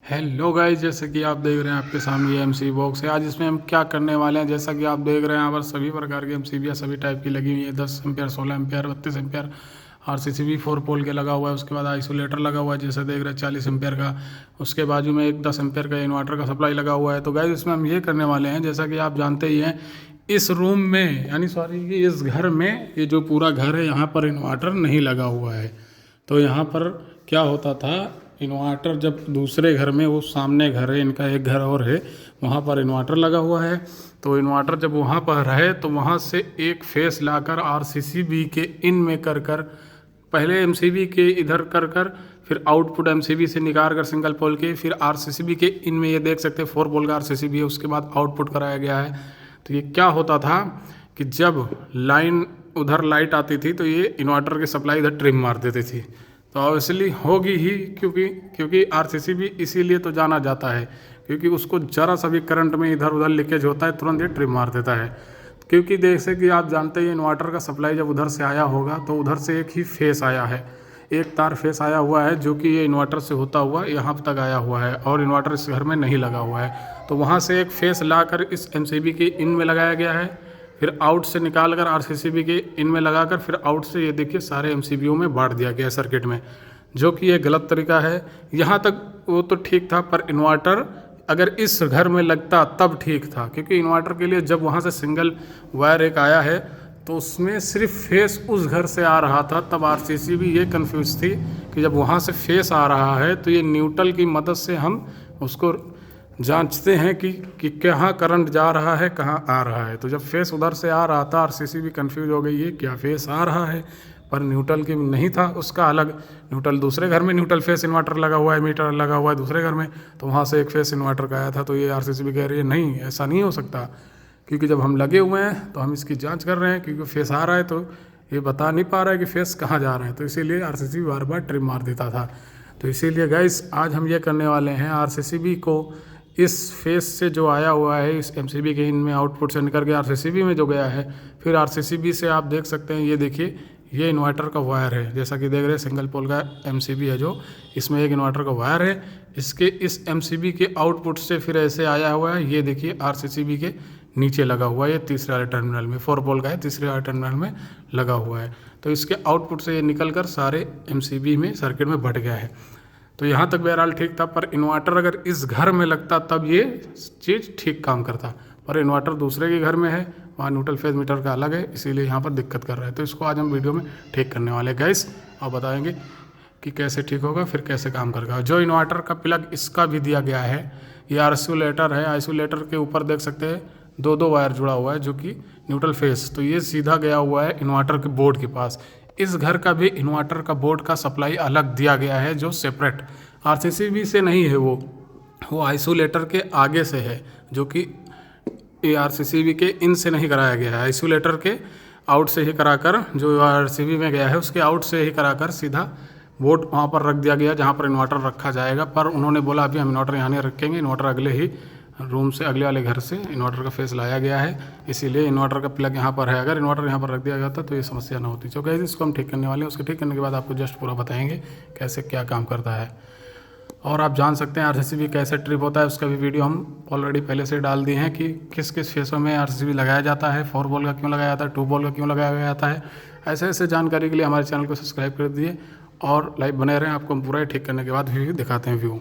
Hello guys, जैसे कि आप देख रहे हैं आपके सामने ये एमसीबी बॉक्स है। आज इसमें हम क्या करने वाले हैं, जैसा कि आप देख रहे हैं यहाँ पर सभी प्रकार की एमसीबी सभी टाइप की लगी हुई है। 10 एम्पियर, 16 एम्पियर, 32 एम्पियर, आरसीसीबी 4 पोल के लगा हुआ है। उसके बाद आइसोलेटर लगा हुआ है, जैसे देख रहे हैं 40 एम्पियर का। उसके बाजू में एक 10 एम्पियर का इन्वर्टर का सप्लाई लगा हुआ है। तो गाइस इसमें हम ये करने वाले हैं, जैसा कि आप जानते ही हैं, इस रूम में यानी सॉरी कि इस घर में, ये जो पूरा घर है यहाँ पर इन्वर्टर नहीं लगा हुआ है। तो यहाँ पर क्या होता था, इन्वर्टर जब दूसरे घर में, वो सामने घर है इनका, एक घर और है, वहाँ पर इन्वर्टर लगा हुआ है। तो इन्वर्टर जब वहाँ पर रहे तो वहाँ से एक फेस लाकर आरसीसीबी के इन में कर पहले एमसीबी के इधर कर फिर आउटपुट एमसीबी से निकाल कर सिंगल पोल के, फिर आरसीसीबी के इन में ये देख सकते हैं 4 पोल का आरसीसीबी है। उसके बाद आउटपुट कराया गया है। तो ये क्या होता था कि जब लाइन उधर लाइट आती थी तो ये इन्वर्टर की सप्लाई इधर ट्रिम मार देती थी। तो ऑब्वियसली होगी ही, क्योंकि आरसीसीबी इसीलिए तो जाना जाता है, क्योंकि उसको ज़रा सा भी करंट में इधर उधर लीकेज होता है तुरंत ये ट्रिम मार देता है। क्योंकि जैसे कि आप जानते हैं इन्वर्टर का सप्लाई जब उधर से आया होगा तो उधर से एक ही फेस आया है, एक तार फेस आया हुआ है, जो कि ये इन्वर्टर से होता हुआ यहाँ तक आया हुआ है और इन्वर्टर इस घर में नहीं लगा हुआ है। तो वहाँ से एक फेस लाकर इस एमसीबी के इन में लगाया गया है, फिर आउट से निकाल कर आरसीसीबी के इन में लगाकर फिर आउट से ये देखिए सारे एमसीबीओ में बांट दिया गया है सर्किट में, जो कि ये गलत तरीका है। यहाँ तक वो तो ठीक था, पर इन्वर्टर अगर इस घर में लगता तब ठीक था, क्योंकि इन्वर्टर के लिए जब वहाँ से सिंगल वायर एक आया है तो उसमें सिर्फ फेस उस घर से आ रहा था। तब आरसीसीबी ये कंफ्यूज थी कि जब वहाँ से फेस आ रहा है तो ये न्यूट्रल की मदद से हम उसको जांचते हैं कि कहाँ करंट जा रहा है, कहाँ आ रहा है। तो जब फेस उधर से आ रहा था, आरसीसीबी कंफ्यूज हो गई है क्या फेस आ रहा है, पर न्यूट्रल की नहीं था, उसका अलग न्यूट्रल दूसरे घर में न्यूट्रल फेस इन्वर्टर लगा हुआ है, मीटर लगा हुआ है दूसरे घर में, तो वहाँ से एक फेस इन्वर्टर का आया था। तो ये आरसीसीबी कह रही है नहीं, ऐसा नहीं हो सकता, क्योंकि जब हम लगे हुए हैं तो हम इसकी जांच कर रहे हैं, क्योंकि फेस आ रहा है तो ये बता नहीं पा रहा है कि फेस कहाँ जा रहा है। तो इसीलिए आरसीसीबी बार बार ट्रिम मार देता था। तो इसीलिए गाइस आज हम ये करने वाले हैं, आरसीसीबी को इस फेस से जो आया हुआ है इस एमसीबी के इन में आउटपुट से निकल के आरसीसीबी में जो गया है, फिर आरसीसीबी से आप देख सकते हैं, ये देखिए ये इन्वर्टर का वायर है, जैसा कि देख रहे हैं सिंगल पोल का एमसीबी है, जो इसमें एक इन्वर्टर का वायर है। इसके इस एमसीबी के आउटपुट से फिर ऐसे आया हुआ है, ये देखिए आरसीसीबी के नीचे लगा हुआ है, ये तीसरे वाले टर्मिनल में 4 पोल का है, तीसरे वाले टर्मिनल में लगा हुआ है। तो इसके आउटपुट से ये निकल कर सारे एमसीबी में सर्किट में बट गया है। तो यहाँ तक बहरहाल ठीक था, पर इन्वर्टर अगर इस घर में लगता तब ये चीज़ ठीक काम करता, पर इन्वर्टर दूसरे के घर में है, वहाँ न्यूट्रल फेज मीटर का अलग है, इसीलिए यहाँ पर दिक्कत कर रहा है। तो इसको आज हम वीडियो में ठीक करने वाले हैं गाइस, और बताएंगे कि कैसे ठीक होगा, फिर कैसे काम करेगा। जो इन्वर्टर का प्लग इसका भी दिया गया है, ये आइसोलेटर है, आइसोलेटर के ऊपर देख सकते हैं 2 वायर जुड़ा हुआ है, जो कि न्यूट्रल फेस, तो ये सीधा गया हुआ है इन्वर्टर के बोर्ड के पास। इस घर का भी इन्वर्टर का बोर्ड का सप्लाई अलग दिया गया है, जो सेपरेट आरसीसीबी से नहीं है, वो आइसोलेटर के आगे से है, जो कि ये आरसीसीबी के इन से नहीं कराया गया है, आइसोलेटर के आउट से ही कराकर, जो आरसीसीबी में गया है उसके आउट से ही कराकर सीधा बोर्ड वहाँ पर रख दिया गया जहाँ पर इन्वर्टर रखा जाएगा। पर उन्होंने बोला अभी हम इन्वर्टर यहाँ नहीं रखेंगे, इन्वर्टर अगले ही रूम से, अगले वाले घर से इन्वर्टर का फेस लाया गया है, इसीलिए इन्वर्टर का प्लग यहाँ पर है। अगर इन्वर्टर यहाँ पर रख दिया जाता तो ये समस्या ना होती। तो गाइस इसको हम ठीक करने वाले हैं, उसके ठीक करने के बाद आपको जस्ट पूरा बताएंगे कैसे क्या काम करता है, और आप जान सकते हैं आरसीसीबी कैसे ट्रिप होता है। उसका भी वीडियो हम ऑलरेडी पहले से डाल दिए हैं कि किस किस फेसों में आरसीसीबी लगाया जाता है, 4 पोल का क्यों लगाया जाता है, 2 पोल का क्यों लगाया जाता है। ऐसे ऐसे जानकारी के लिए हमारे चैनल को सब्सक्राइब कर दिए और लाइव बने रहें, आपको पूरा ठीक करने के बाद भी दिखाते हैं व्यू।